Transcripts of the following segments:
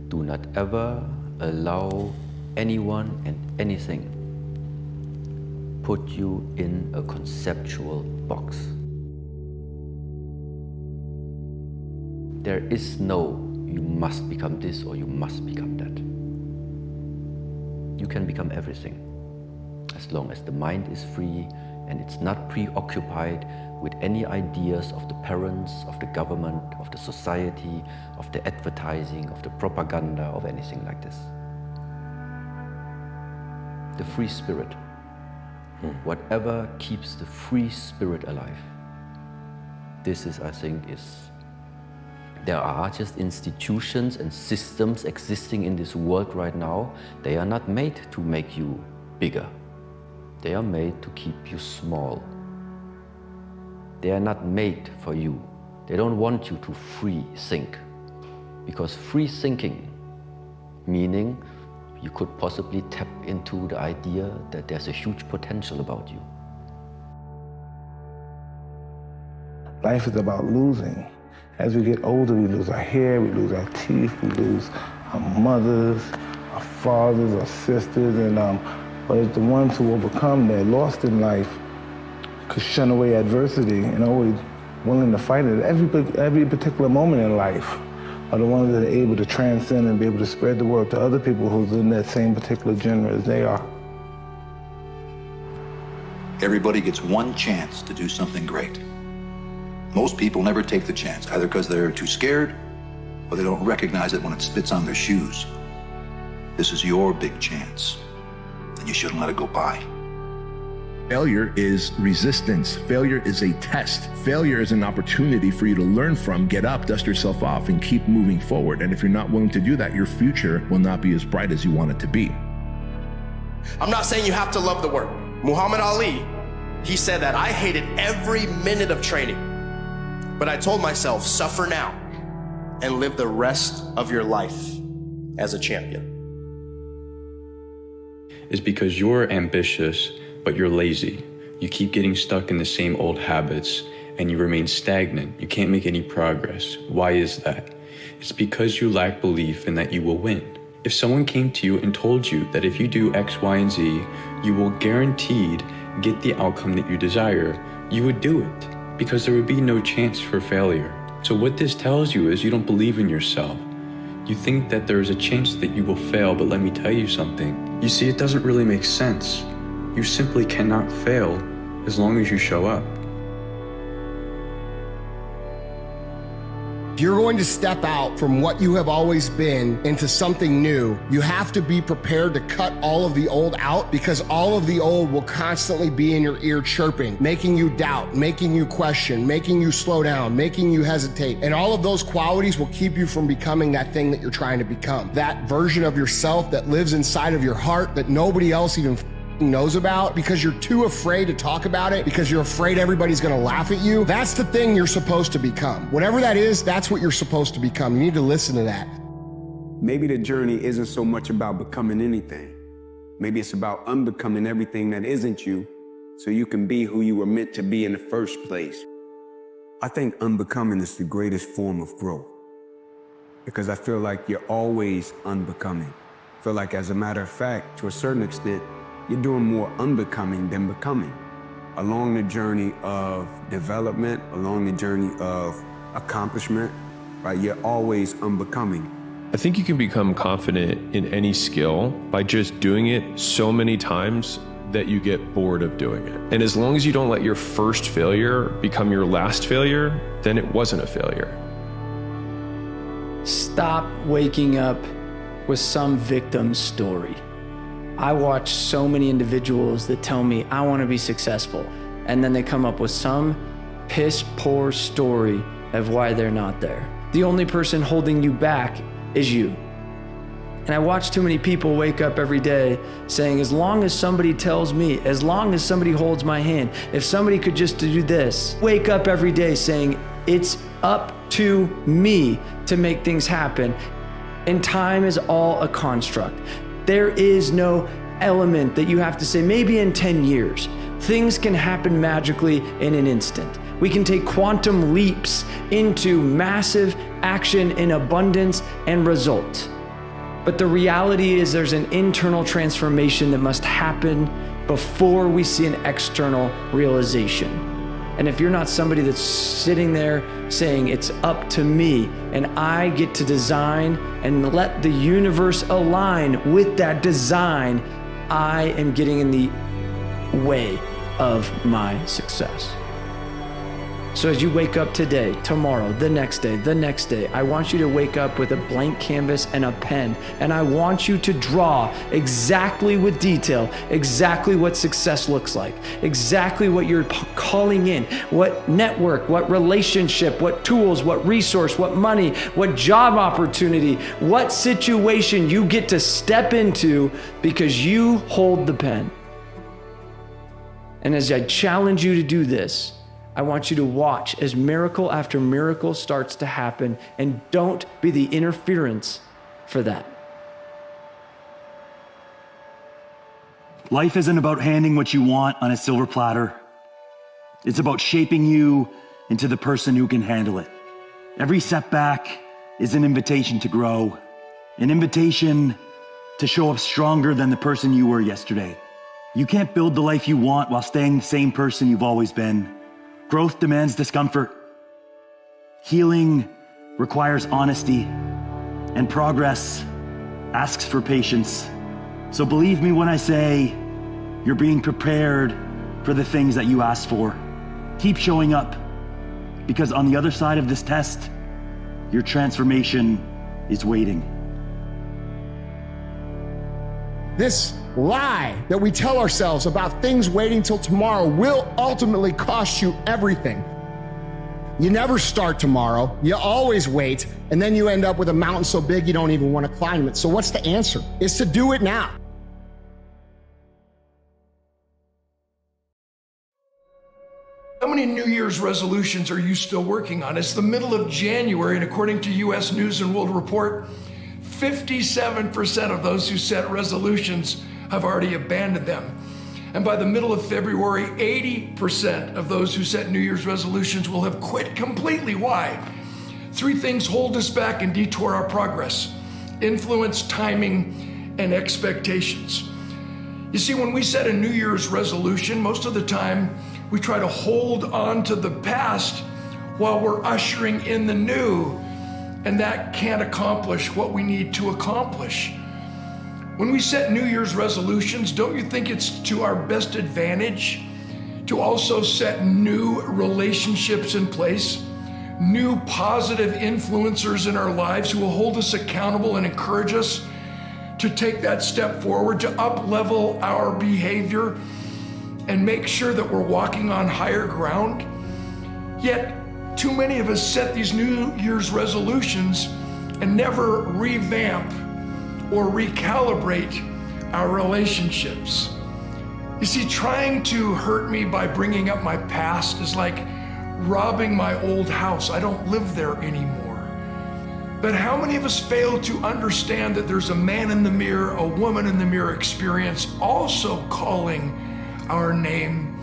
Do not ever allow anyone and anything put you in a conceptual box. There is no you must become this or you must become that. You can become everything as long as the mind is free and it's not preoccupied with any ideas of the parents, of the government, of the society, of the advertising, of the propaganda, of anything like this. The free spirit. Whatever keeps the free spirit alive. This is, I think, there are just institutions and systems existing in this world right now. They are not made to make you bigger. They are made to keep you small. They are not made for you. They don't want you to free think. Because free thinking, meaning you could possibly tap into the idea that there's a huge potential about you. Life is about losing. As we get older, we lose our hair, we lose our teeth, we lose our mothers, our fathers, our sisters, but it's the ones who overcome their lost in life, could shun away adversity and always willing to fight it every particular moment in life, are the ones that are able to transcend and be able to spread the word to other people who's in that same particular genre as they are. Everybody gets one chance to do something great. Most people never take the chance, either because they're too scared or they don't recognize it when it spits on their shoes. This is your big chance, and you shouldn't let it go by. Failure is resistance. Failure is a test. Failure is an opportunity for you to learn from, get up, dust yourself off, and keep moving forward. And if you're not willing to do that, your future will not be as bright as you want it to be. I'm not saying you have to love the work. Muhammad Ali, he said that I hated every minute of training. But I told myself, suffer now and live the rest of your life as a champion. It's because you're ambitious, but you're lazy. You keep getting stuck in the same old habits and you remain stagnant. You can't make any progress. Why is that? It's because you lack belief in that you will win. If someone came to you and told you that if you do X, Y, and Z, you will guaranteed get the outcome that you desire, you would do it, because there would be no chance for failure. So what this tells you is you don't believe in yourself. You think that there is a chance that you will fail, but let me tell you something. You see, it doesn't really make sense. You simply cannot fail as long as you show up. If you're going to step out from what you have always been into something new, you have to be prepared to cut all of the old out, because all of the old will constantly be in your ear chirping, making you doubt, making you question, making you slow down, making you hesitate. And all of those qualities will keep you from becoming that thing that you're trying to become. That version of yourself that lives inside of your heart that nobody else even knows about, because you're too afraid to talk about it, because you're afraid everybody's gonna laugh at you. That's the thing you're supposed to become. Whatever that is, that's what you're supposed to become. You need to listen to that. Maybe the journey isn't so much about becoming anything. Maybe it's about unbecoming everything that isn't you, so you can be who you were meant to be in the first place. I think unbecoming is the greatest form of growth, because I feel like you're always unbecoming. I feel like, as a matter of fact, to a certain extent, you're doing more unbecoming than becoming. Along the journey of development, along the journey of accomplishment, right? You're always unbecoming. I think you can become confident in any skill by just doing it so many times that you get bored of doing it. And as long as you don't let your first failure become your last failure, then it wasn't a failure. Stop waking up with some victim story. I watch so many individuals that tell me, I want to be successful. And then they come up with some piss poor story of why they're not there. The only person holding you back is you. And I watch too many people wake up every day saying, as long as somebody tells me, as long as somebody holds my hand, if somebody could just do this. Wake up every day saying, it's up to me to make things happen. And time is all a construct. There is no element that you have to say, maybe in 10 years. Things can happen magically in an instant. We can take quantum leaps into massive action in abundance and result. But the reality is there's an internal transformation that must happen before we see an external realization. And if you're not somebody that's sitting there saying it's up to me and I get to design and let the universe align with that design, I am getting in the way of my success. So as you wake up today, tomorrow, the next day, I want you to wake up with a blank canvas and a pen. And I want you to draw exactly with detail, exactly what success looks like, exactly what you're calling in, what network, what relationship, what tools, what resource, what money, what job opportunity, what situation you get to step into because you hold the pen. And as I challenge you to do this, I want you to watch as miracle after miracle starts to happen, and don't be the interference for that. Life isn't about handing what you want on a silver platter. It's about shaping you into the person who can handle it. Every setback is an invitation to grow, an invitation to show up stronger than the person you were yesterday. You can't build the life you want while staying the same person you've always been. Growth demands discomfort. Healing requires honesty, and progress asks for patience. So believe me when I say you're being prepared for the things that you asked for. Keep showing up, because on the other side of this test, your transformation is waiting. This lie that we tell ourselves about things waiting till tomorrow will ultimately cost you everything. You never start tomorrow, you always wait, and then you end up with a mountain so big you don't even want to climb it. So what's the answer? It's to do it now. How many New Year's resolutions are you still working on? It's the middle of January, and according to U.S. News and World Report, 57% of those who set resolutions have already abandoned them. And by the middle of February, 80% of those who set New Year's resolutions will have quit completely. Why? 3 things hold us back and detour our progress: influence, timing, and expectations. You see, when we set a New Year's resolution, most of the time we try to hold on to the past while we're ushering in the new. And that can't accomplish what we need to accomplish. When we set New Year's resolutions, don't you think it's to our best advantage to also set new relationships in place, new positive influencers in our lives who will hold us accountable and encourage us to take that step forward, to up-level our behavior and make sure that we're walking on higher ground? Yet, too many of us set these New Year's resolutions and never revamp or recalibrate our relationships. You see, trying to hurt me by bringing up my past is like robbing my old house. I don't live there anymore. But how many of us fail to understand that there's a man in the mirror, a woman in the mirror experience also calling our name,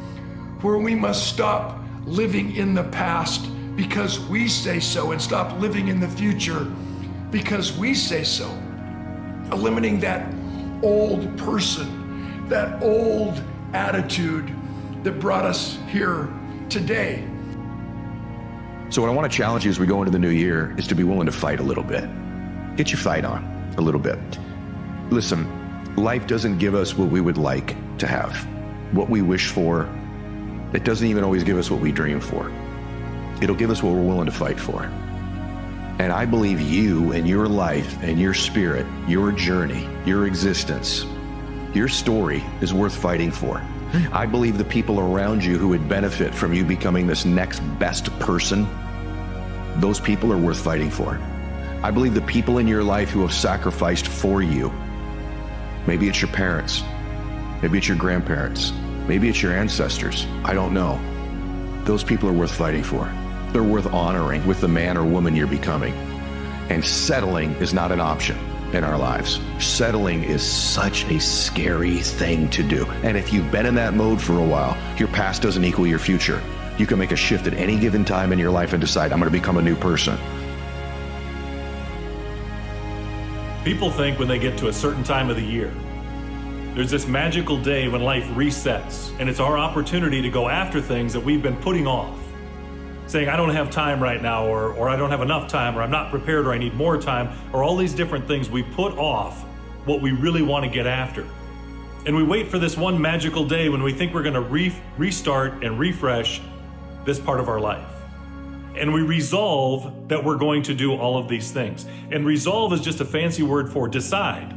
where we must stop living in the past because we say so, and stop living in the future because we say so. Eliminating that old person, that old attitude that brought us here today. So what I want to challenge you as we go into the new year is to be willing to fight a little bit. Get your fight on a little bit. Listen, life doesn't give us what we would like to have, what we wish for. It doesn't even always give us what we dream for. It'll give us what we're willing to fight for. And I believe you and your life and your spirit, your journey, your existence, your story is worth fighting for. I believe the people around you who would benefit from you becoming this next best person, those people are worth fighting for. I believe the people in your life who have sacrificed for you, maybe it's your parents, maybe it's your grandparents, maybe it's your ancestors, I don't know. Those people are worth fighting for. They're worth honoring with the man or woman you're becoming. And settling is not an option in our lives. Settling is such a scary thing to do. And if you've been in that mode for a while, your past doesn't equal your future. You can make a shift at any given time in your life and decide, I'm going to become a new person. People think when they get to a certain time of the year, there's this magical day when life resets, and it's our opportunity to go after things that we've been putting off. Saying, I don't have time right now, or I don't have enough time, or I'm not prepared, or I need more time, or all these different things. We put off what we really want to get after. And we wait for this one magical day when we think we're going to restart and refresh this part of our life. And we resolve that we're going to do all of these things. And resolve is just a fancy word for decide.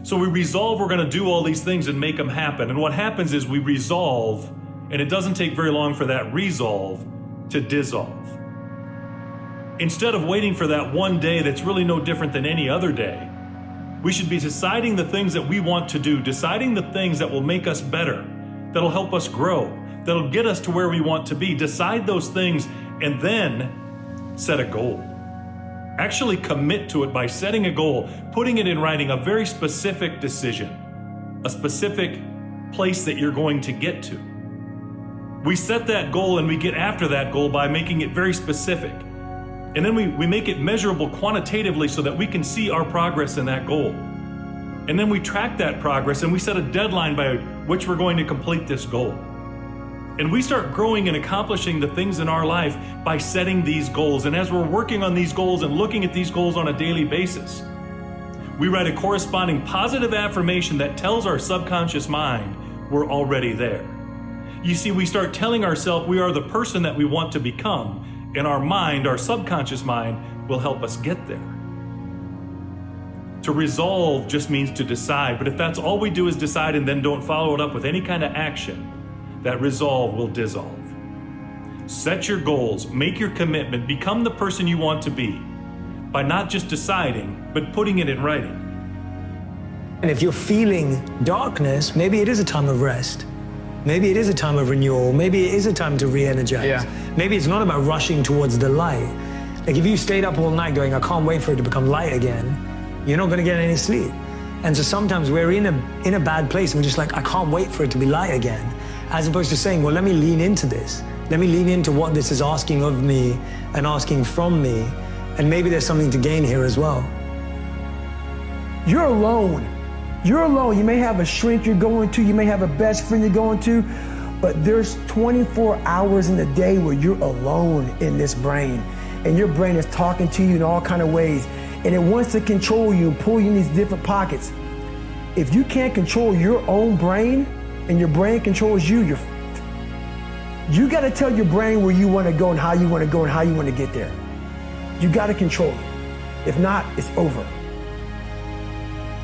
So we resolve we're going to do all these things and make them happen. And what happens is we resolve, and it doesn't take very long for that resolve to dissolve. Instead of waiting for that one day that's really no different than any other day, we should be deciding the things that we want to do, deciding the things that will make us better, that'll help us grow, that'll get us to where we want to be. Decide those things and then set a goal. Actually commit to it by setting a goal, putting it in writing, a very specific decision, a specific place that you're going to get to. We set that goal and we get after that goal by making it very specific. And then we make it measurable quantitatively so that we can see our progress in that goal. And then we track that progress and we set a deadline by which we're going to complete this goal. And we start growing and accomplishing the things in our life by setting these goals. And as we're working on these goals and looking at these goals on a daily basis, we write a corresponding positive affirmation that tells our subconscious mind we're already there. You see, we start telling ourselves we are the person that we want to become, and our mind, our subconscious mind, will help us get there. To resolve just means to decide, but if that's all we do is decide and then don't follow it up with any kind of action, that resolve will dissolve. Set your goals, make your commitment, become the person you want to be by not just deciding, but putting it in writing. And if you're feeling darkness, maybe it is a time of rest. Maybe it is a time of renewal. Maybe it is a time to re-energize. Yeah. Maybe it's not about rushing towards the light. Like if you stayed up all night going, I can't wait for it to become light again, you're not going to get any sleep. And so sometimes we're in a bad place and we're just like, I can't wait for it to be light again. As opposed to saying, well, let me lean into this. Let me lean into what this is asking of me and asking from me. And maybe there's something to gain here as well. You're alone. You're alone. You may have a shrink you're going to, you may have a best friend you're going to, but there's 24 hours in the day where you're alone in this brain. And your brain is talking to you in all kinds of ways. And it wants to control you and pull you in these different pockets. If you can't control your own brain, and your brain controls you, you got to tell your brain where you want to go and how you want to go and how you want to get there. You got to control it. If not, it's over.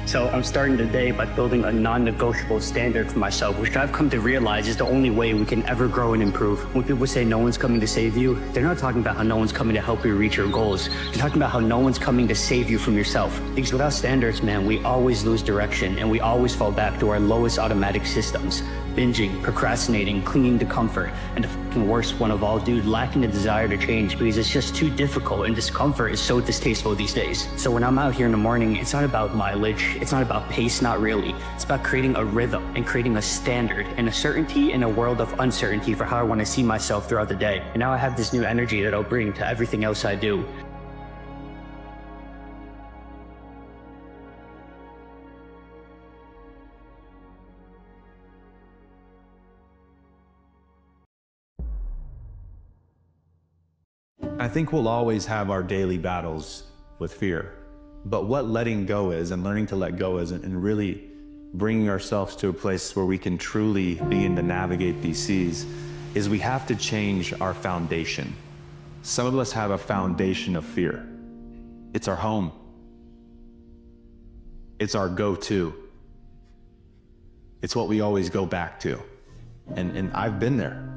So I'm starting the day by building a non-negotiable standard for myself, which I've come to realize is the only way we can ever grow and improve. When people say no one's coming to save you, they're not talking about how no one's coming to help you reach your goals. They're talking about how no one's coming to save you from yourself. Because without standards, man, we always lose direction and we always fall back to our lowest automatic systems. Binging, procrastinating, clinging to comfort, and the fucking worst one of all, dude, lacking the desire to change because it's just too difficult and discomfort is so distasteful these days. So when I'm out here in the morning, it's not about mileage, it's not about pace, not really. It's about creating a rhythm and creating a standard and a certainty in a world of uncertainty for how I want to see myself throughout the day. And now I have this new energy that I'll bring to everything else I do. I think we'll always have our daily battles with fear, but what letting go is and learning to let go is and really bringing ourselves to a place where we can truly begin to navigate these seas is we have to change our foundation. Some of us have a foundation of fear. It's our home. It's our go-to. It's what we always go back to. And I've been there.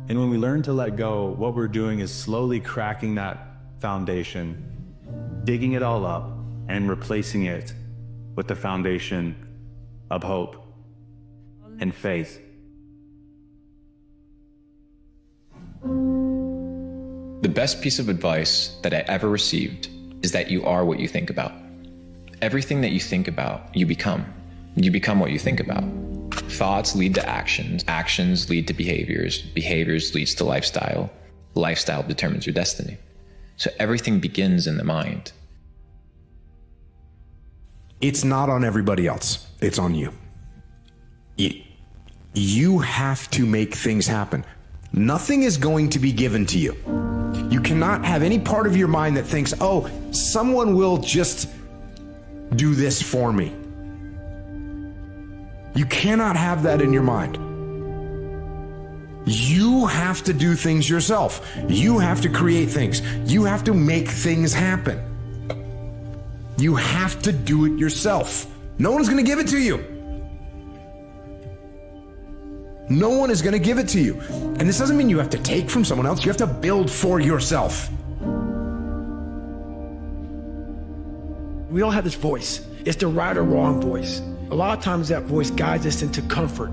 And when we learn to let go, what we're doing is slowly cracking that foundation, digging it all up, and replacing it with the foundation of hope and faith. The best piece of advice that I ever received is that you are what you think about. Everything that you think about, you become. You become what you think about. Thoughts lead to actions. Actions lead to behaviors. Behaviors leads to lifestyle. Lifestyle determines your destiny. So everything begins in the mind. it's not on everybody else. It's on you. You have to make things happen. Nothing is going to be given to you. You cannot have any part of your mind that thinks, oh, someone will just do this for me. You cannot have that in your mind. You have to do things yourself. You have to create things. You have to make things happen. You have to do it yourself. No one's going to give it to you. No one is going to give it to you. And this doesn't mean you have to take from someone else. You have to build for yourself. We all have this voice. It's the right or wrong voice. A lot of times that voice guides us into comfort.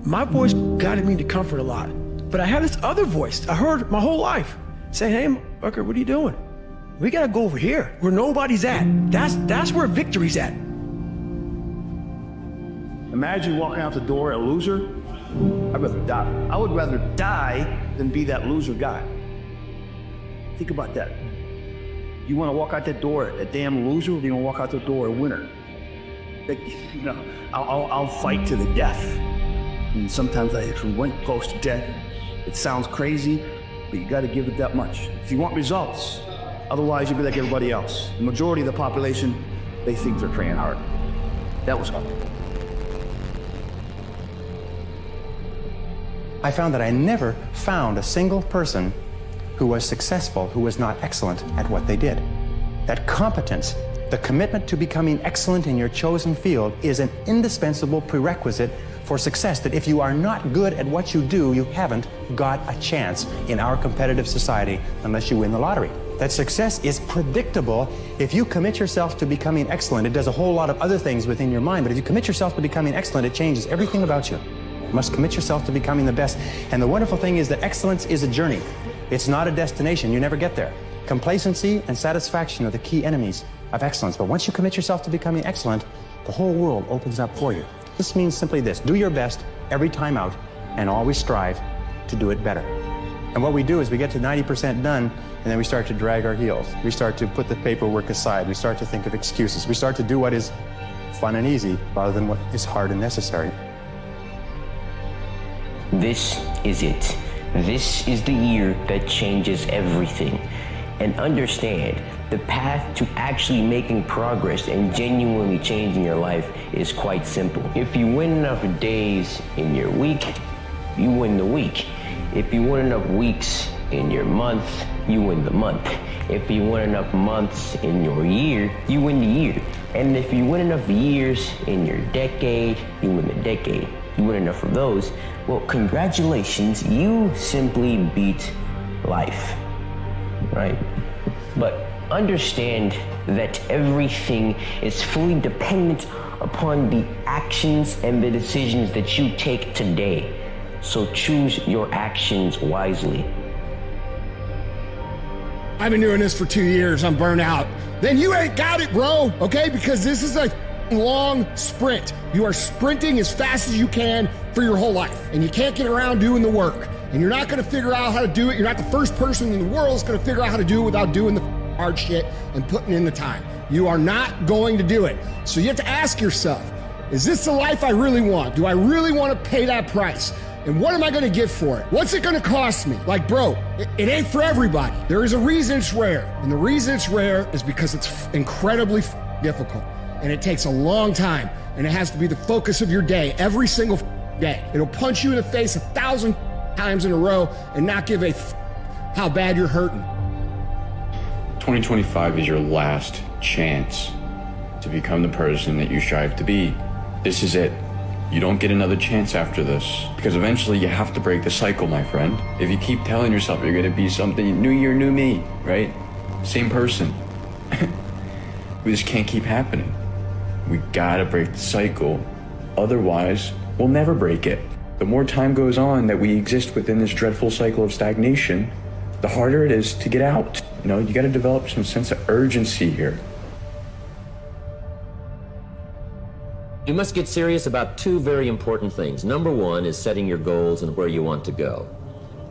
My voice guided me to comfort a lot. But I have this other voice I heard my whole life saying, hey, Bucker, what are you doing? We got to go over here where nobody's at. That's where victory's at. Imagine walking out the door a loser. I'd rather die. I would rather die than be that loser guy. Think about that. You want to walk out that door a damn loser, or do you want to walk out the door a winner? Like, you know, I'll fight to the death. And sometimes I went close to death. It sounds crazy, but you got to give it that much if you want results. Otherwise, you'll be like everybody else. The majority of the population, they think they're praying hard. That was hard. I found that I never found a single person who was successful who was not excellent at what they did. That competence, the commitment to becoming excellent in your chosen field, is an indispensable prerequisite for success, that if you are not good at what you do, you haven't got a chance in our competitive society unless you win the lottery. That success is predictable if you commit yourself to becoming excellent. It does a whole lot of other things within your mind, but if you commit yourself to becoming excellent, it changes everything about you. You must commit yourself to becoming the best. And the wonderful thing is that excellence is a journey. It's not a destination. You never get there. Complacency and satisfaction are the key enemies of excellence. But once you commit yourself to becoming excellent, the whole world opens up for you. This means simply this: do your best every time out and always strive to do it better. And what we do is we get to 90% done, and then we start to drag our heels. We start to put the paperwork aside. We start to think of excuses. We start to do what is fun and easy rather than what is hard and necessary. This is it. This is the year that changes everything. And understand, the path to actually making progress and genuinely changing your life is quite simple. If you win enough days in your week, you win the week. If you win enough weeks in your month, you win the month. If you win enough months in your year, you win the year. And if you win enough years in your decade, you win the decade. You win enough of those, well, congratulations, you simply beat life, right? But understand that everything is fully dependent upon the actions and the decisions that you take today. So choose your actions wisely. I've been doing this for 2 years. I'm burnt out. Then you ain't got it, bro, okay? Because this is a long sprint. You are sprinting as fast as you can for your whole life. And you can't get around doing the work. And you're not gonna figure out how to do it. You're not the first person in the world that's gonna figure out how to do it without doing the hard shit and putting in the time. You are not going to do it. So you have to ask yourself, is this the life I really want? Do I really want to pay that price? And what am I going to get for it? What's it going to cost me? Like, bro, it ain't for everybody. There is a reason it's rare. And the reason it's rare is because it's incredibly difficult. And it takes a long time. And it has to be the focus of your day, every single day. It'll punch you in the face 1,000 times in a row and not give a how bad you're hurting. 2025 is your last chance to become the person that you strive to be. This is it. You don't get another chance after this, because eventually you have to break the cycle, my friend. If you keep telling yourself you're gonna be something, new year, new me, right? Same person. We just can't keep happening. We gotta break the cycle. Otherwise, we'll never break it. The more time goes on that we exist within this dreadful cycle of stagnation, the harder it is to get out. You know, you gotta develop some sense of urgency here. You must get serious about two very important things. Number one is setting your goals and where you want to go.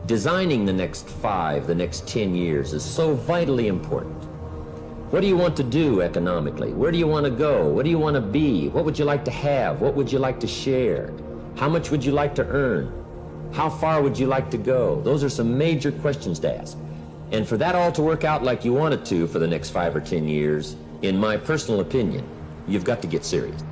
Designing the next 5, the next 10 years is so vitally important. What do you want to do economically? Where do you want to go? What do you want to be? What would you like to have? What would you like to share? How much would you like to earn? How far would you like to go? Those are some major questions to ask. And for that all to work out like you want it to for the next 5 or 10 years, in my personal opinion, you've got to get serious.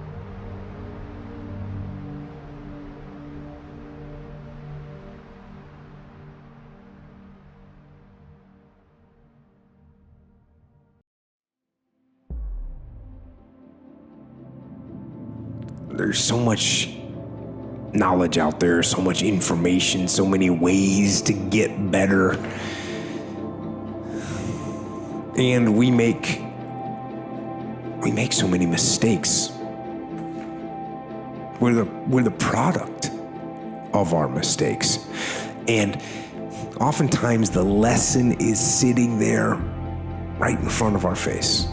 There's so much knowledge out there, so much information, so many ways to get better. And we make so many mistakes. We're the product of our mistakes. And oftentimes the lesson is sitting there right in front of our face.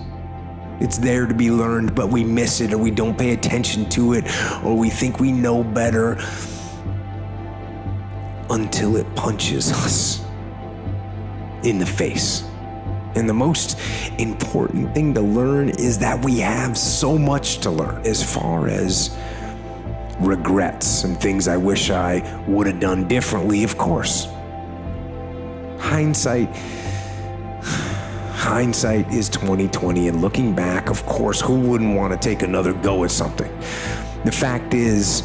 It's there to be learned, but we miss it, or we don't pay attention to it, or we think we know better until it punches us in the face. And the most important thing to learn is that we have so much to learn as far as regrets and things I wish I would have done differently, of course. Hindsight is 20/20, and looking back, of course, who wouldn't want to take another go at something? The fact is,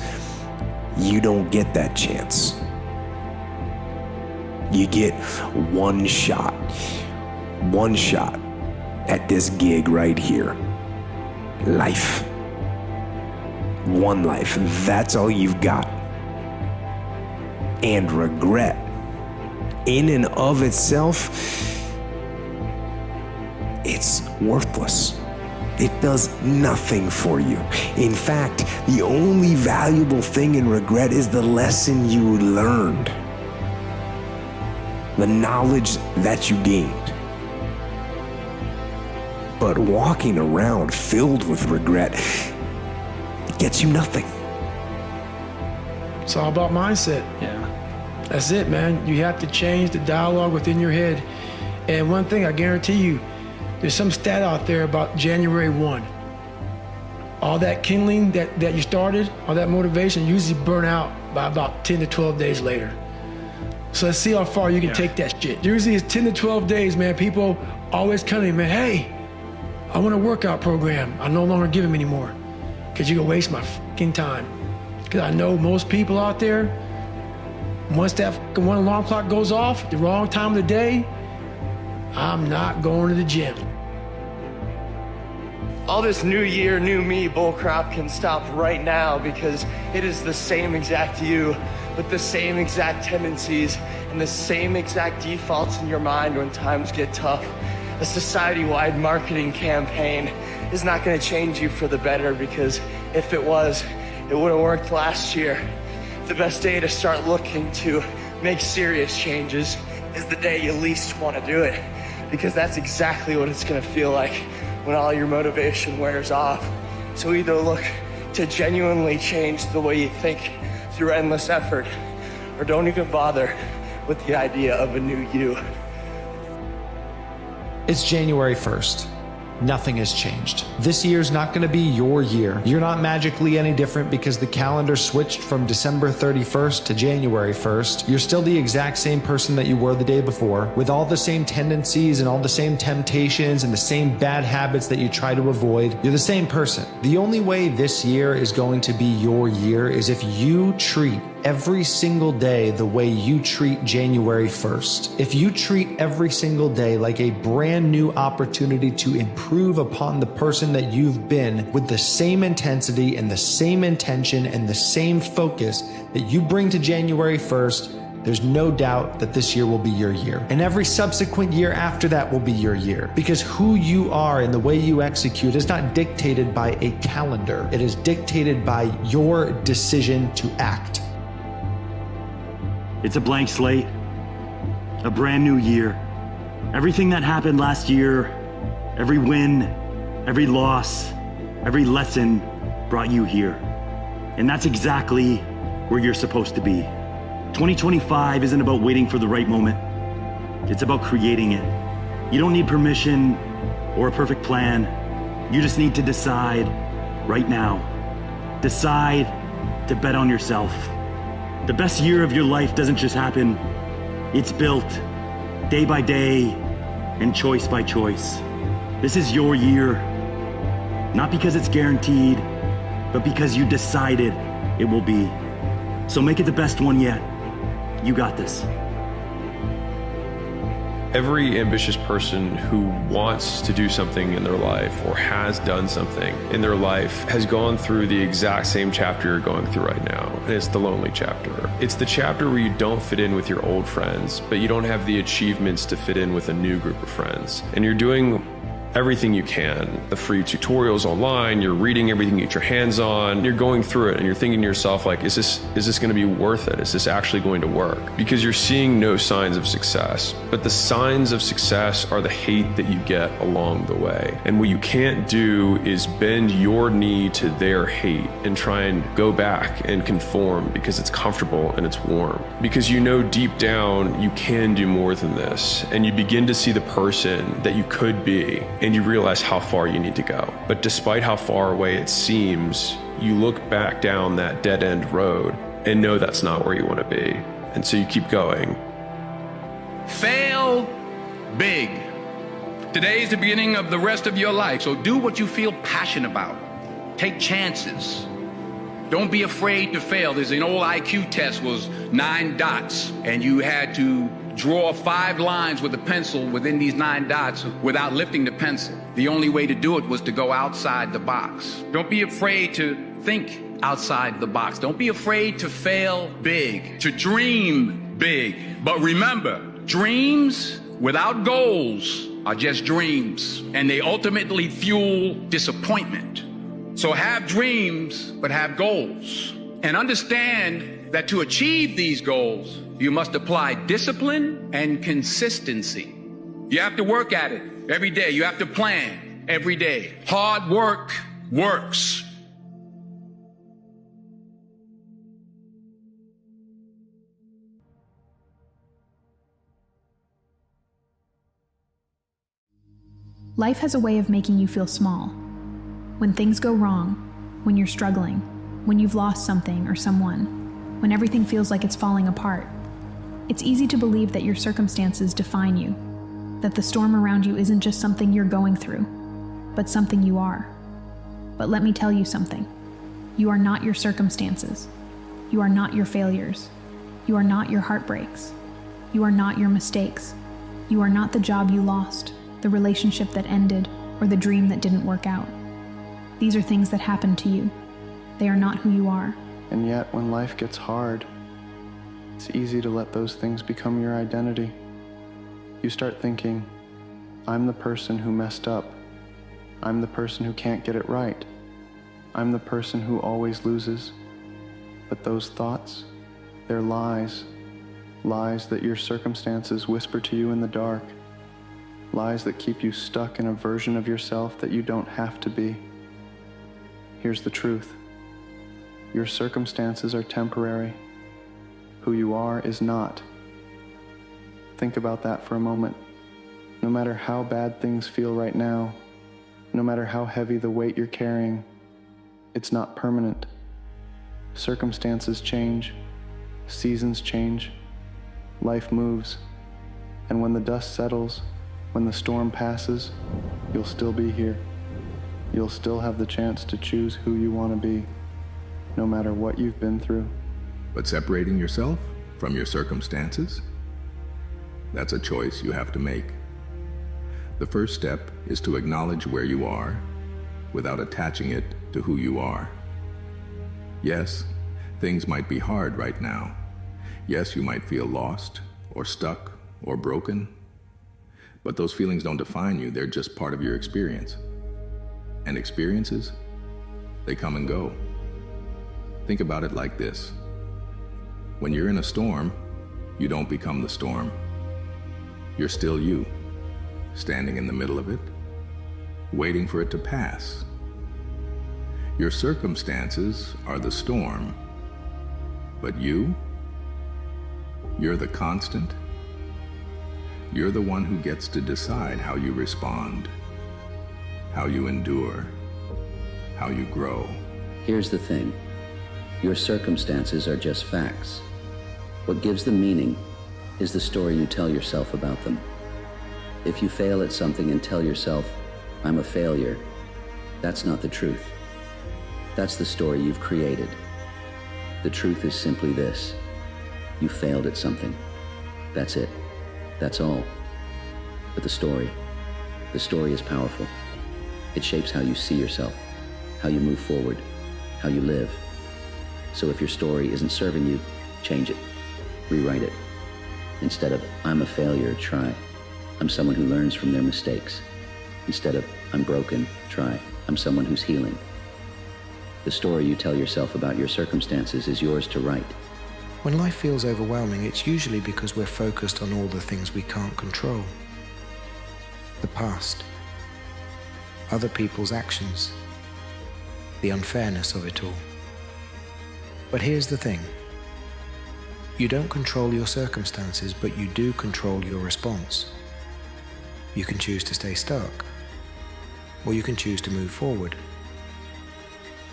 you don't get that chance. You get one shot at this gig right here. Life. One life. That's all you've got. And regret, in and of itself, it's worthless. It does nothing for you. In fact, the only valuable thing in regret is the lesson you learned, the knowledge that you gained. But walking around filled with regret gets you nothing. It's all about mindset. Yeah. That's it, man. You have to change the dialogue within your head. And one thing I guarantee you, there's some stat out there about January 1. All that kindling that you started, all that motivation usually burn out by about 10 to 12 days later. So let's see how far you can take that shit. Usually it's 10 to 12 days, man. People always come to me, man, hey, I want a workout program. I no longer give them anymore because you're gonna waste my fucking time. Because I know most people out there, once that fucking one alarm clock goes off, the wrong time of the day, I'm not going to the gym. All this new year, new me bullcrap can stop right now, because it is the same exact you with the same exact tendencies and the same exact defaults in your mind when times get tough. A society-wide marketing campaign is not going to change you for the better, because if it was, it would have worked last year. The best day to start looking to make serious changes is the day you least want to do it, because that's exactly what it's going to feel like when all your motivation wears off. So either look to genuinely change the way you think through endless effort, or don't even bother with the idea of a new you. It's January 1st. Nothing has changed. This year's not going to be your year. You're not magically any different because the calendar switched from December 31st to January 1st. You're still the exact same person that you were the day before, with all the same tendencies and all the same temptations and the same bad habits that you try to avoid. You're the same person. The only way this year is going to be your year is if you treat every single day the way you treat January 1st. If you treat every single day like a brand new opportunity to improve upon the person that you've been, with the same intensity and the same intention and the same focus that you bring to January 1st, there's no doubt that this year will be your year. And every subsequent year after that will be your year. Because who you are and the way you execute is not dictated by a calendar. It is dictated by your decision to act. It's a blank slate, a brand new year. Everything that happened last year, every win, every loss, every lesson brought you here. And that's exactly where you're supposed to be. 2025 isn't about waiting for the right moment. It's about creating it. You don't need permission or a perfect plan. You just need to decide right now. Decide to bet on yourself. The best year of your life doesn't just happen. It's built day by day and choice by choice. This is your year, not because it's guaranteed, but because you decided it will be. So make it the best one yet. You got this. Every ambitious person who wants to do something in their life or has done something in their life has gone through the exact same chapter you're going through right now. And it's the lonely chapter. It's the chapter where you don't fit in with your old friends, but you don't have the achievements to fit in with a new group of friends. And you're doing everything you can, the free tutorials online, you're reading everything you get your hands on, you're going through it and you're thinking to yourself like, is this going to be worth it? Is this actually going to work? Because you're seeing no signs of success, but the signs of success are the hate that you get along the way. And what you can't do is bend your knee to their hate and try and go back and conform because it's comfortable and it's warm. Because you know deep down you can do more than this, and you begin to see the person that you could be, and you realize how far you need to go. But despite how far away it seems, you look back down that dead-end road and know that's not where you want to be. And so you keep going. Fail big. Today is the beginning of the rest of your life, so do what you feel passionate about. Take chances. Don't be afraid to fail. There's an old IQ test, was 9 dots, and you had to draw 5 lines with a pencil within these 9 dots without lifting the pencil. The only way to do it was to go outside the box. Don't be afraid to think outside the box. Don't be afraid to fail big, to dream big. But remember, dreams without goals are just dreams, and they ultimately fuel disappointment. So have dreams, but have goals. And understand that to achieve these goals, you must apply discipline and consistency. You have to work at it every day. You have to plan every day. Hard work works. Life has a way of making you feel small. When things go wrong, when you're struggling, when you've lost something or someone, when everything feels like it's falling apart, it's easy to believe that your circumstances define you, that the storm around you isn't just something you're going through, but something you are. But let me tell you something. You are not your circumstances. You are not your failures. You are not your heartbreaks. You are not your mistakes. You are not the job you lost, the relationship that ended, or the dream that didn't work out. These are things that happen to you. They are not who you are. And yet, when life gets hard, it's easy to let those things become your identity. You start thinking, I'm the person who messed up. I'm the person who can't get it right. I'm the person who always loses. But those thoughts, they're lies. Lies that your circumstances whisper to you in the dark. Lies that keep you stuck in a version of yourself that you don't have to be. Here's the truth. Your circumstances are temporary. Who you are is not. Think about that for a moment. No matter how bad things feel right now, no matter how heavy the weight you're carrying, it's not permanent. Circumstances change, seasons change, life moves, and when the dust settles, when the storm passes, you'll still be here. You'll still have the chance to choose who you want to be, no matter what you've been through. But separating yourself from your circumstances, that's a choice you have to make. The first step is to acknowledge where you are without attaching it to who you are. Yes, things might be hard right now. Yes, you might feel lost or stuck or broken, but those feelings don't define you. They're just part of your experience. And experiences, they come and go. Think about it like this. When you're in a storm, you don't become the storm. You're still you, standing in the middle of it, waiting for it to pass. Your circumstances are the storm, but you're the constant. You're the one who gets to decide how you respond. how you endure, how you grow. Here's the thing. Your circumstances are just facts. What gives them meaning is the story you tell yourself about them. If you fail at something and tell yourself, I'm a failure, that's not the truth. That's the story you've created. The truth is simply this. You failed at something. That's it. That's all. But the story is powerful. It shapes how you see yourself, how you move forward, how you live. So if your story isn't serving you, change it. Rewrite it. Instead of, I'm a failure, try, I'm someone who learns from their mistakes. Instead of, I'm broken, try, I'm someone who's healing. The story you tell yourself about your circumstances is yours to write. When life feels overwhelming, it's usually because we're focused on all the things we can't control. The past, other people's actions, the unfairness of it all. But here's the thing. You don't control your circumstances, but you do control your response. You can choose to stay stuck, or you can choose to move forward.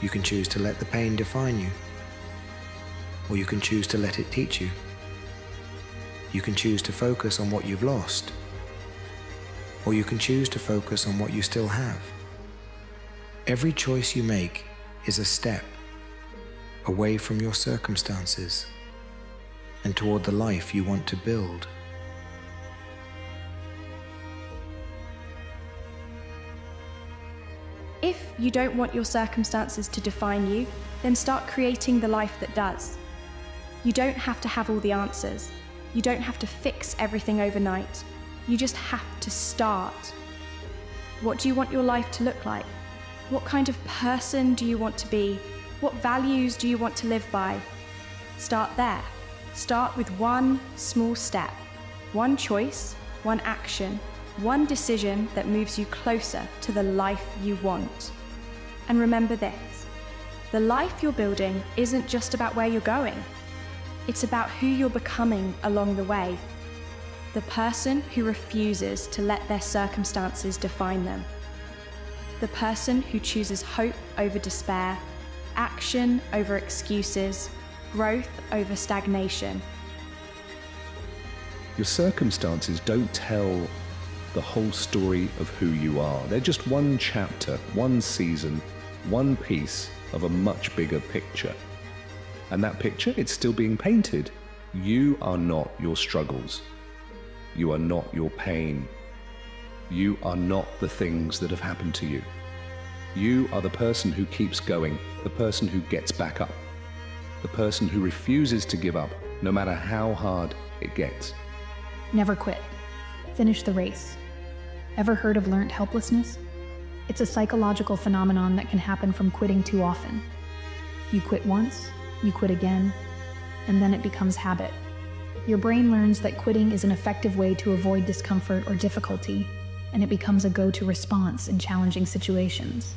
You can choose to let the pain define you, or you can choose to let it teach you. You can choose to focus on what you've lost, or you can choose to focus on what you still have. Every choice you make is a step away from your circumstances and toward the life you want to build. If you don't want your circumstances to define you, then start creating the life that does. You don't have to have all the answers. You don't have to fix everything overnight. You just have to start. What do you want your life to look like? What kind of person do you want to be? What values do you want to live by? Start there. Start with one small step, one choice, one action, one decision that moves you closer to the life you want. And remember this, the life you're building isn't just about where you're going. It's about who you're becoming along the way. The person who refuses to let their circumstances define them. The person who chooses hope over despair, action over excuses, growth over stagnation. Your circumstances don't tell the whole story of who you are. They're just one chapter, one season, one piece of a much bigger picture. And that picture, it's still being painted. You are not your struggles. You are not your pain. You are not the things that have happened to you. You are the person who keeps going, the person who gets back up, the person who refuses to give up, no matter how hard it gets. Never quit. Finish the race. Ever heard of learned helplessness? It's a psychological phenomenon that can happen from quitting too often. You quit once, you quit again, and then it becomes habit. Your brain learns that quitting is an effective way to avoid discomfort or difficulty, and it becomes a go-to response in challenging situations.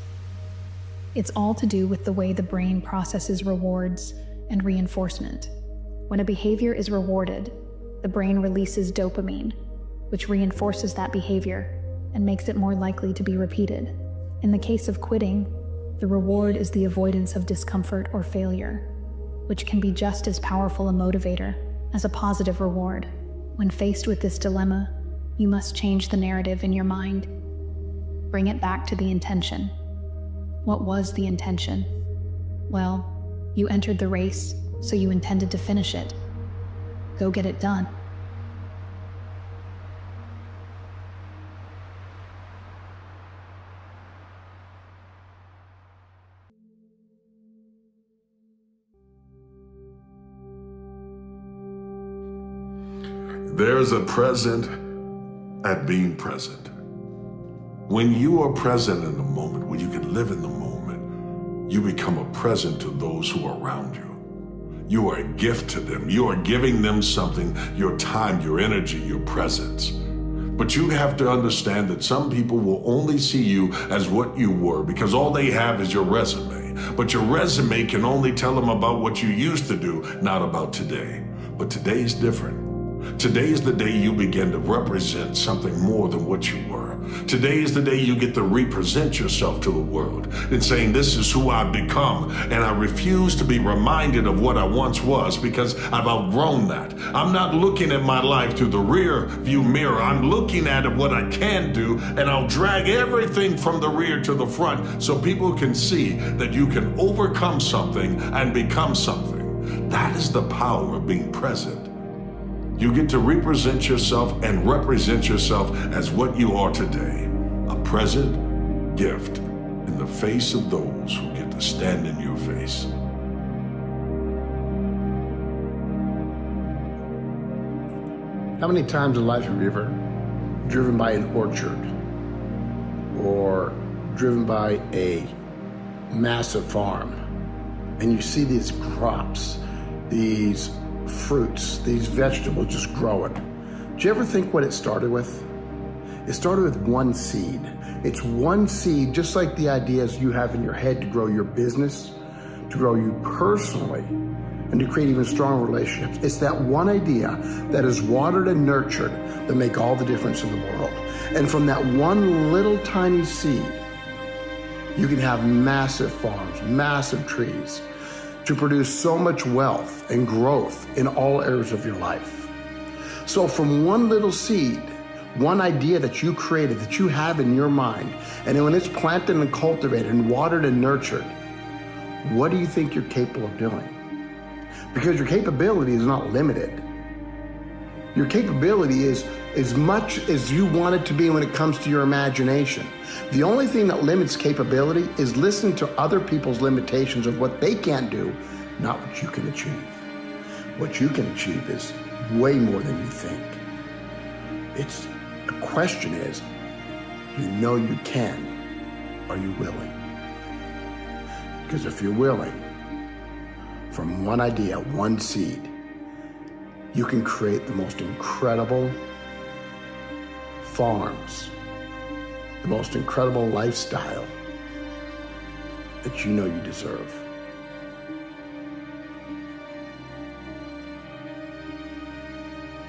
It's all to do with the way the brain processes rewards and reinforcement. When a behavior is rewarded, the brain releases dopamine, which reinforces that behavior and makes it more likely to be repeated. In the case of quitting, the reward is the avoidance of discomfort or failure, which can be just as powerful a motivator as a positive reward. When faced with this dilemma, you must change the narrative in your mind. Bring it back to the intention. What was the intention? Well, you entered the race, so you intended to finish it. Go get it done. There's a present at being present. When you are present in the moment, when you can live in the moment, you become a present to those who are around you. You are a gift to them. You are giving them something, your time, your energy, your presence. But you have to understand that some people will only see you as what you were because all they have is your resume. But your resume can only tell them about what you used to do, not about today. But today's different. Today is the day you begin to represent something more than what you were. Today is the day you get to represent yourself to the world and saying, this is who I've become, and I refuse to be reminded of what I once was because I've outgrown that. I'm not looking at my life through the rear view mirror. I'm looking at what I can do, and I'll drag everything from the rear to the front so people can see that you can overcome something and become something. That is the power of being present. You get to represent yourself and represent yourself as what you are today, a present gift in the face of those who get to stand in your face. How many times in life have you ever driven by an orchard or driven by a massive farm and you see these crops, these fruits, these vegetables just growing? Do you ever think what it started with? It started with one seed. It's one seed, just like the ideas you have in your head to grow your business, to grow you personally, and to create even stronger relationships. It's that one idea that is watered and nurtured that make all the difference in the world. And from that one little tiny seed, you can have massive farms, massive trees, to produce so much wealth and growth in all areas of your life. So from one little seed, one idea that you created, that you have in your mind, and then when it's planted and cultivated and watered and nurtured, what do you think you're capable of doing? Because your capability is not limited. Your capability is as much as you want it to be when it comes to your imagination. The only thing that limits capability is listening to other people's limitations of what they can't do, not what you can achieve. What you can achieve is way more than you think. The question is, you know you can, are you willing? Because if you're willing, from one idea, one seed, you can create the most incredible farms, the most incredible lifestyle that you know you deserve.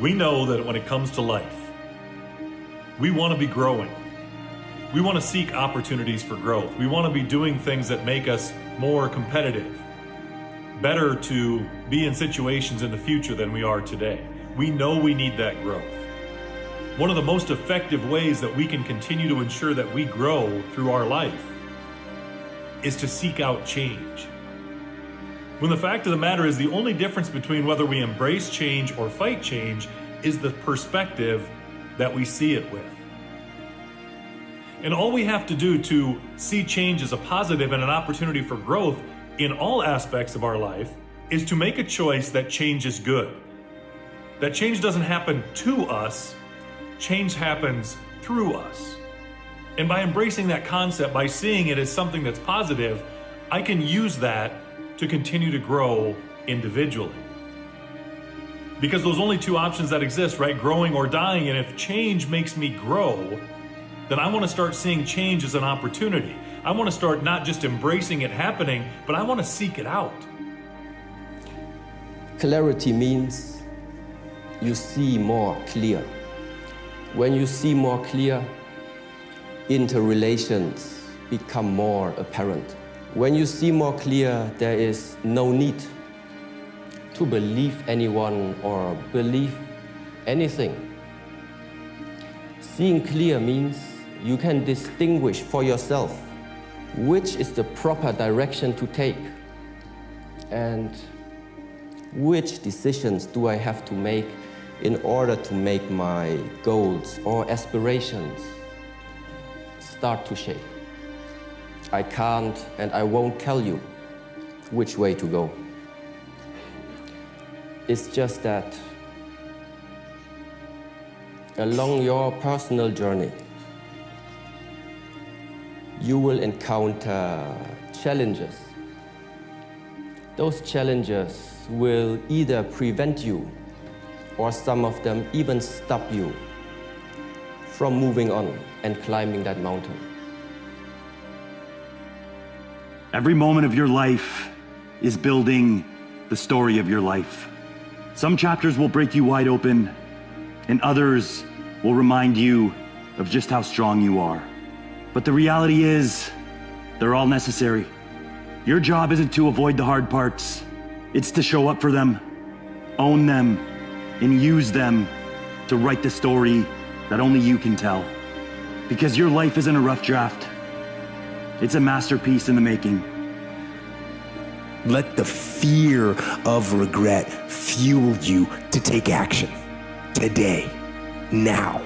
We know that when it comes to life, we want to be growing. We want to seek opportunities for growth. We want to be doing things that make us more competitive, better to be in situations in the future than we are today. We know we need that growth. One of the most effective ways that we can continue to ensure that we grow through our life is to seek out change. When the fact of the matter is, the only difference between whether we embrace change or fight change is the perspective that we see it with. And all we have to do to see change as a positive and an opportunity for growth in all aspects of our life is to make a choice that change is good. That change doesn't happen to us, change happens through us. And by embracing that concept, by seeing it as something that's positive, I can use that to continue to grow individually. Because those only two options that exist, right? Growing or dying. And if change makes me grow, then I want to start seeing change as an opportunity. I want to start not just embracing it happening, but I want to seek it out. Clarity means you see more clear. When you see more clear, interrelations become more apparent. When you see more clear, there is no need to believe anyone or believe anything. Seeing clear means you can distinguish for yourself which is the proper direction to take and which decisions do I have to make in order to make my goals or aspirations start to shape. I can't and I won't tell you which way to go. It's just that along your personal journey, you will encounter challenges. Those challenges will either prevent you or some of them even stop you from moving on and climbing that mountain. Every moment of your life is building the story of your life. Some chapters will break you wide open, and others will remind you of just how strong you are. But the reality is, they're all necessary. Your job isn't to avoid the hard parts. It's to show up for them, own them, and use them to write the story that only you can tell. Because your life isn't a rough draft. It's a masterpiece in the making. Let the fear of regret fuel you to take action. Today. Now.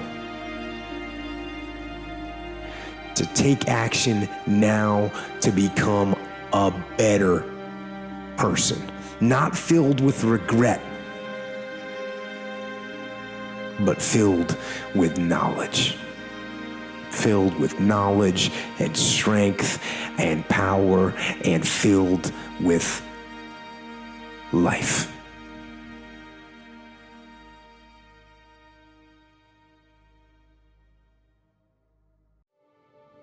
To take action now to become a better person. Not filled with regret, but filled with knowledge. Filled with knowledge and strength and power and filled with life.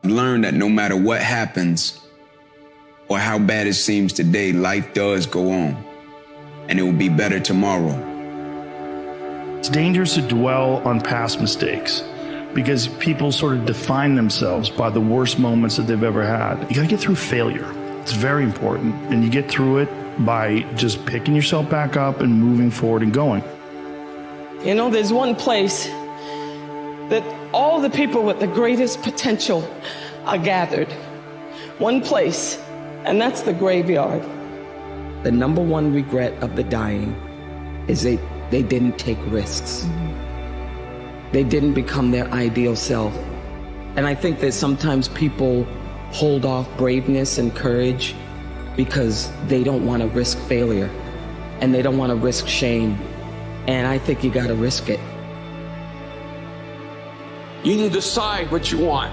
Learn that no matter what happens or how bad it seems today, life does go on, and it will be better tomorrow. It's dangerous to dwell on past mistakes because people sort of define themselves by the worst moments that they've ever had. You gotta get through failure. It's very important, and you get through it by just picking yourself back up and moving forward and going. You know, there's one place that all the people with the greatest potential are gathered. One place, and that's the graveyard. The number one regret of the dying is they didn't take risks. They didn't become their ideal self. And I think that sometimes people hold off braveness and courage because they don't want to risk failure and they don't want to risk shame. And I think you got to risk it. You need to decide what you want.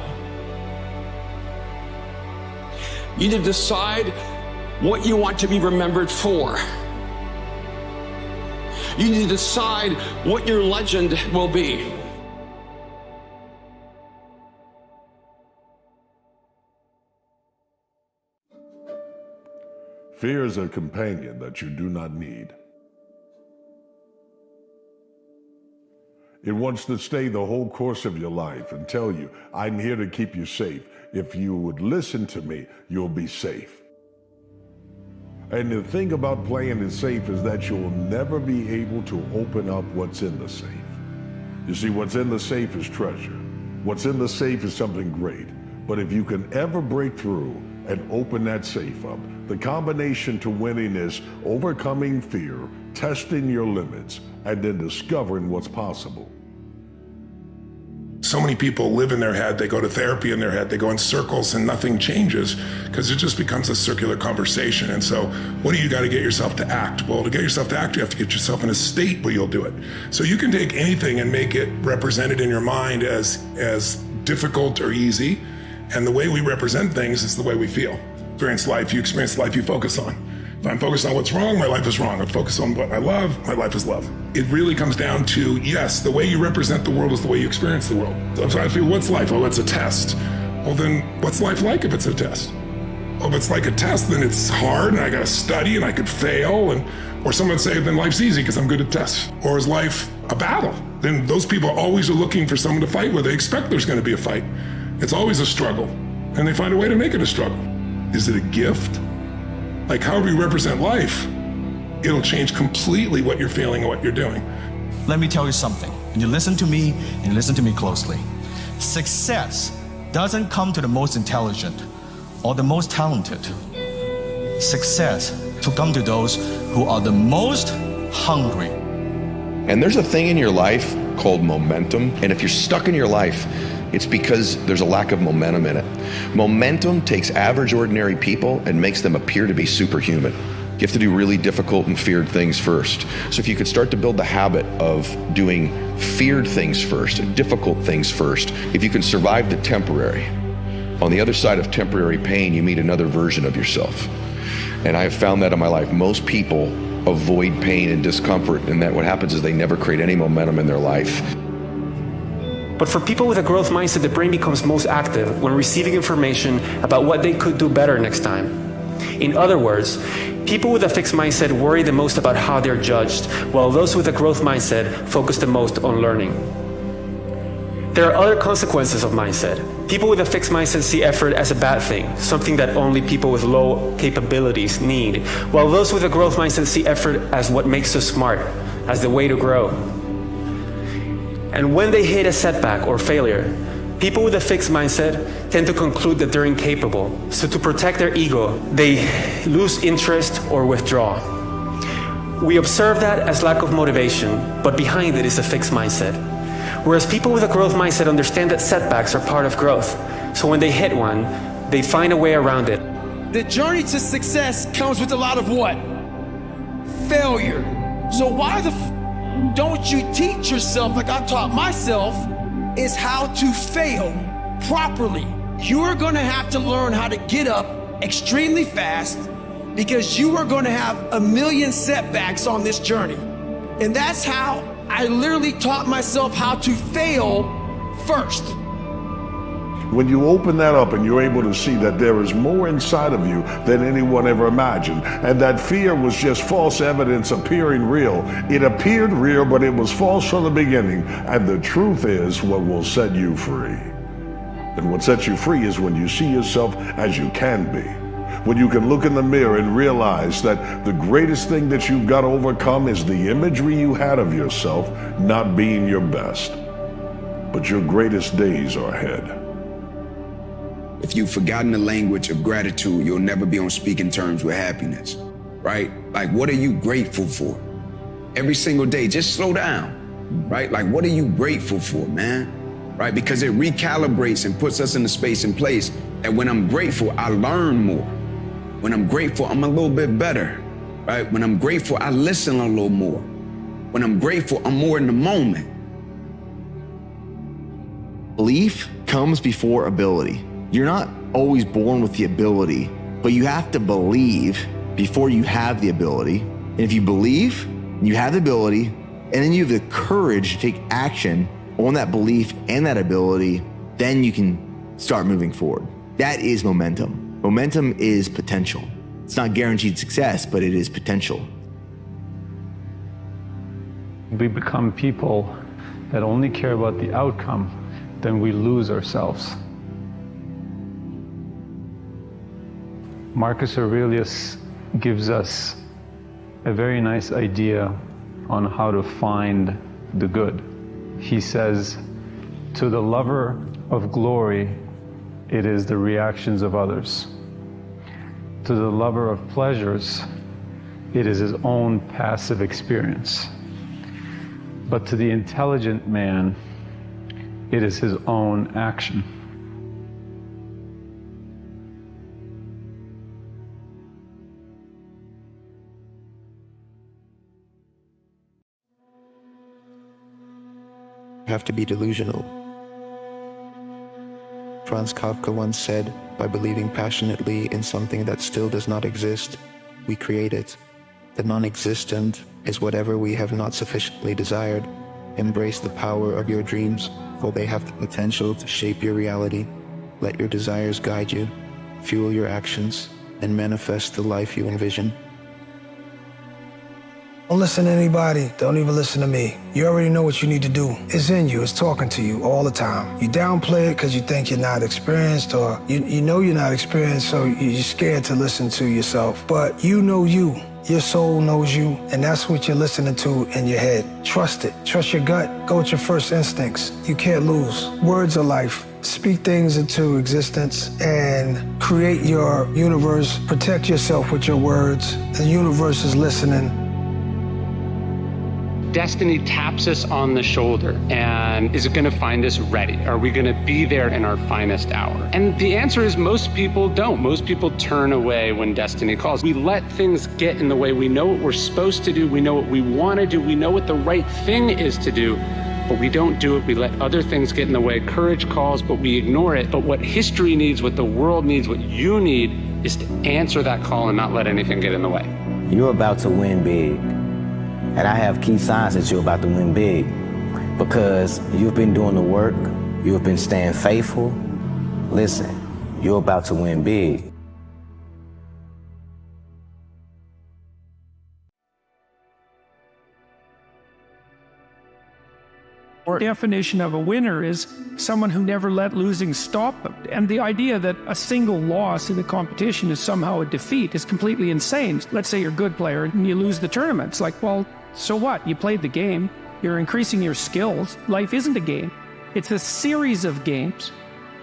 You need to decide what you want to be remembered for. You need to decide what your legend will be. Fear is a companion that you do not need. It wants to stay the whole course of your life and tell you, I'm here to keep you safe. If you would listen to me, you'll be safe. And the thing about playing it safe is that you'll never be able to open up what's in the safe. You see, what's in the safe is treasure. What's in the safe is something great. But if you can ever break through and open that safe up, the combination to winning is overcoming fear, testing your limits, and then discovering what's possible. So many people live in their head, they go to therapy in their head, they go in circles and nothing changes because it just becomes a circular conversation. And so what do you got to get yourself to act? Well, to get yourself to act, you have to get yourself in a state where you'll do it. So you can take anything and make it represented in your mind as difficult or easy. And the way we represent things is the way we feel. Experience life, you experience life you focus on. If I'm focused on what's wrong, my life is wrong. If I focus on what I love, my life is love. It really comes down to, yes, the way you represent the world is the way you experience the world. So I feel, what's life? Oh, it's a test. Well, then what's life like if it's a test? Well, if it's like a test, then it's hard and I gotta study and I could fail. Or someone would say, then life's easy because I'm good at tests. Or is life a battle? Then those people always are looking for someone to fight with. They expect there's gonna be a fight. It's always a struggle. And they find a way to make it a struggle. Is it a gift? Like however you represent life, it'll change completely what you're feeling and what you're doing. Let me tell you something, and you listen to me, and you listen to me closely. Success doesn't come to the most intelligent or the most talented. Success to come to those who are the most hungry. And there's a thing in your life called momentum, and if you're stuck in your life, it's because there's a lack of momentum in it. Momentum takes average, ordinary people and makes them appear to be superhuman. You have to do really difficult and feared things first. So if you could start to build the habit of doing feared things first, difficult things first, if you can survive the temporary, on the other side of temporary pain, you meet another version of yourself. And I have found that in my life. Most people avoid pain and discomfort, and that what happens is they never create any momentum in their life. But for people with a growth mindset, the brain becomes most active when receiving information about what they could do better next time. In other words, people with a fixed mindset worry the most about how they're judged, while those with a growth mindset focus the most on learning. There are other consequences of mindset. People with a fixed mindset see effort as a bad thing, something that only people with low capabilities need, while those with a growth mindset see effort as what makes us smart, as the way to grow. And when they hit a setback or failure, people with a fixed mindset tend to conclude that they're incapable. So to protect their ego, they lose interest or withdraw. We observe that as lack of motivation, but behind it is a fixed mindset. Whereas people with a growth mindset understand that setbacks are part of growth. So when they hit one, they find a way around it. The journey to success comes with a lot of what? Failure. So why don't you teach yourself, like I taught myself, is how to fail properly. You are going to have to learn how to get up extremely fast because you are going to have a million setbacks on this journey. And that's how I literally taught myself how to fail first. When you open that up and you're able to see that there is more inside of you than anyone ever imagined, and that fear was just false evidence appearing real. It appeared real, but it was false from the beginning. And the truth is what will set you free. And what sets you free is when you see yourself as you can be. When you can look in the mirror and realize that the greatest thing that you've got to overcome is the imagery you had of yourself not being your best. But your greatest days are ahead. If you've forgotten the language of gratitude, you'll never be on speaking terms with happiness, right? Like, what are you grateful for? Every single day, just slow down, right? Like, what are you grateful for, man? Right? Because it recalibrates and puts us in the space and place that when I'm grateful, I learn more. When I'm grateful, I'm a little bit better, right? When I'm grateful, I listen a little more. When I'm grateful, I'm more in the moment. Belief comes before ability. You're not always born with the ability, but you have to believe before you have the ability. And if you believe, you have the ability, and then you have the courage to take action on that belief and that ability, then you can start moving forward. That is momentum. Momentum is potential. It's not guaranteed success, but it is potential. We become people that only care about the outcome, then we lose ourselves. Marcus Aurelius gives us a very nice idea on how to find the good. He says, to the lover of glory, it is the reactions of others. To the lover of pleasures, it is his own passive experience. But to the intelligent man, it is his own action. You have to be delusional. Franz Kafka once said, by believing passionately in something that still does not exist, we create it. The non-existent is whatever we have not sufficiently desired. Embrace the power of your dreams, for they have the potential to shape your reality. Let your desires guide you, fuel your actions, and manifest the life you envision. Don't listen to anybody. Don't even listen to me. You already know what you need to do. It's in you. It's talking to you all the time. You downplay it because you think you're not experienced, or you know you're not experienced, so you're scared to listen to yourself. But you know you. Your soul knows you, and that's what you're listening to in your head. Trust it. Trust your gut. Go with your first instincts. You can't lose. Words are life. Speak things into existence and create your universe. Protect yourself with your words. The universe is listening. Destiny taps us on the shoulder and is it going to find us ready? Are we going to be there in our finest hour? And the answer is most people don't. Most people turn away when destiny calls. We let things get in the way. We know what we're supposed to do. We know what we want to do. We know what the right thing is to do, but we don't do it. We let other things get in the way. Courage calls, but we ignore it. But what history needs, what the world needs, what you need is to answer that call and not let anything get in the way. You're about to win big. And I have key signs that you're about to win big because you've been doing the work, you've been staying faithful. Listen, you're about to win big. definition of a winner is someone who never let losing stop them. And the idea that a single loss in a competition is somehow a defeat is completely insane. Let's say you're a good player and you lose the tournament. It's like, well, so what? You played the game. You're increasing your skills. Life isn't a game. It's a series of games.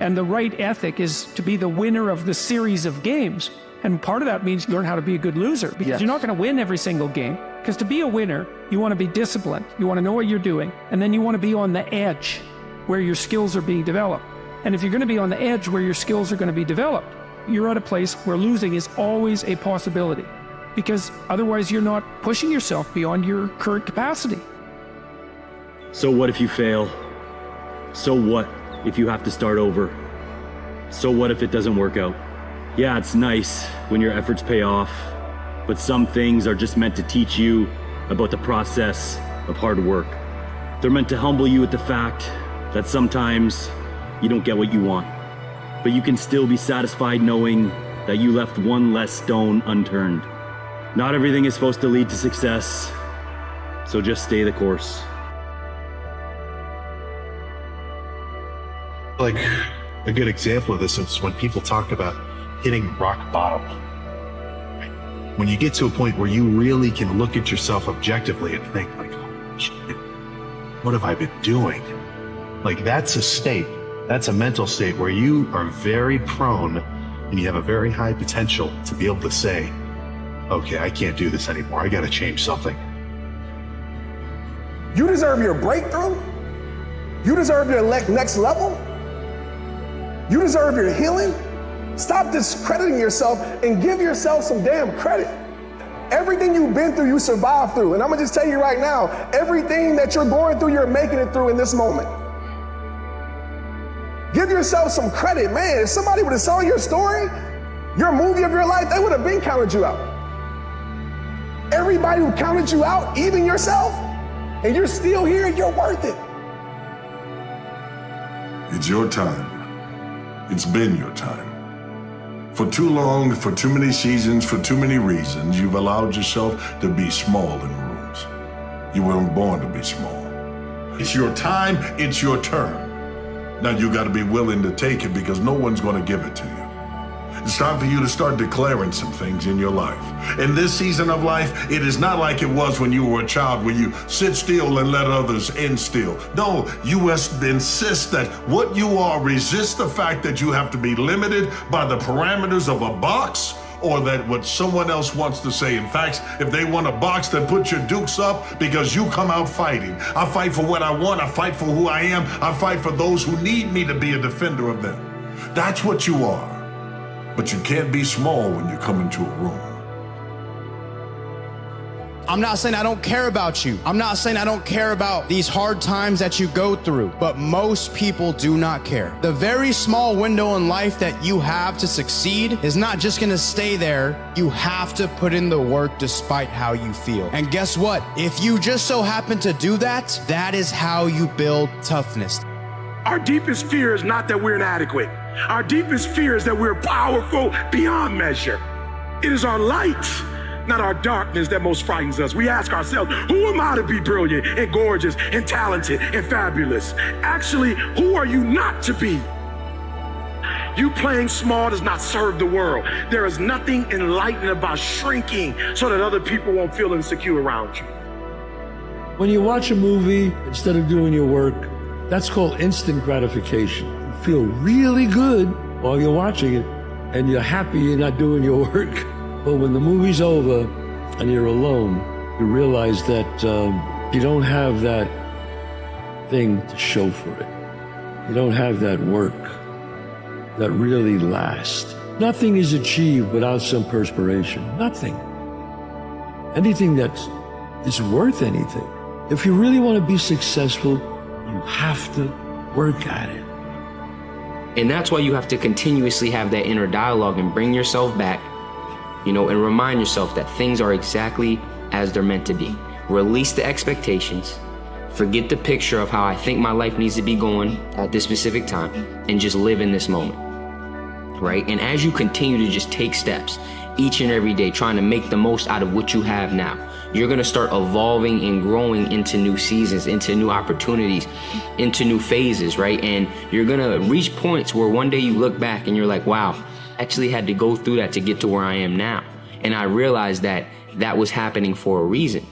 And the right ethic is to be the winner of the series of games. And part of that means learn how to be a good loser, because you're not going to win every single game. Because to be a winner, you want to be disciplined. You want to know what you're doing. And then you want to be on the edge where your skills are being developed. And if you're going to be on the edge where your skills are going to be developed, you're at a place where losing is always a possibility. Because otherwise you're not pushing yourself beyond your current capacity. So what if you fail? So what if you have to start over? So what if it doesn't work out? Yeah, it's nice when your efforts pay off, but some things are just meant to teach you about the process of hard work. They're meant to humble you with the fact that sometimes you don't get what you want, but you can still be satisfied knowing that you left one less stone unturned. Not everything is supposed to lead to success, so just stay the course. Like a good example of this is when people talk about hitting rock bottom. When you get to a point where you really can look at yourself objectively and think like, oh, shit, what have I been doing? Like that's a state, that's a mental state where you are very prone and you have a very high potential to be able to say, okay, I can't do this anymore. I got to change something. You deserve your breakthrough. You deserve your next level. You deserve your healing. Stop discrediting yourself and give yourself some damn credit. Everything you've been through, you survived through. And I'm gonna just tell you right now, everything that you're going through, you're making it through in this moment. Give yourself some credit, man. If somebody would have saw your story, your movie of your life, they would have been counted you out. Everybody who counted you out, even yourself, and you're still here, you're worth it. It's your time. It's been your time. For too long, for too many seasons, for too many reasons, you've allowed yourself to be small in rooms. You weren't born to be small. It's your time, it's your turn. Now you gotta be willing to take it because no one's gonna give it to you. It's time for you to start declaring some things in your life. In this season of life, it is not like it was when you were a child where you sit still and let others in still. No, you must insist that what you are, resist the fact that you have to be limited by the parameters of a box or that what someone else wants to say. In fact, if they want a box, then put your dukes up because you come out fighting. I fight for what I want. I fight for who I am. I fight for those who need me to be a defender of them. That's what you are. But you can't be small when you come into a room. I'm not saying I don't care about you. I'm not saying I don't care about these hard times that you go through, but most people do not care. The very small window in life that you have to succeed is not just gonna stay there. You have to put in the work despite how you feel. And guess what? If you just so happen to do that, that is how you build toughness. Our deepest fear is not that we're inadequate. Our deepest fear is that we're powerful beyond measure. It is our light, not our darkness, that most frightens us. We ask ourselves, who am I to be brilliant and gorgeous and talented and fabulous? Actually, who are you not to be? You playing small does not serve the world. There is nothing enlightening about shrinking so that other people won't feel insecure around you. When you watch a movie instead of doing your work, that's called instant gratification. You feel really good while you're watching it, and you're happy you're not doing your work. But when the movie's over and you're alone, you realize that you don't have that thing to show for it. You don't have that work that really lasts. Nothing is achieved without some perspiration. Nothing. Anything that is worth anything. If you really want to be successful, you have to work at it. And that's why you have to continuously have that inner dialogue and bring yourself back, you know, and remind yourself that things are exactly as they're meant to be. Release the expectations, forget the picture of how I think my life needs to be going at this specific time, and just live in this moment, right? And as you continue to just take steps each and every day, trying to make the most out of what you have now, you're going to start evolving and growing into new seasons, into new opportunities, into new phases, right? And you're going to reach points where one day you look back and you're like, wow, I actually had to go through that to get to where I am now. And I realized that that was happening for a reason.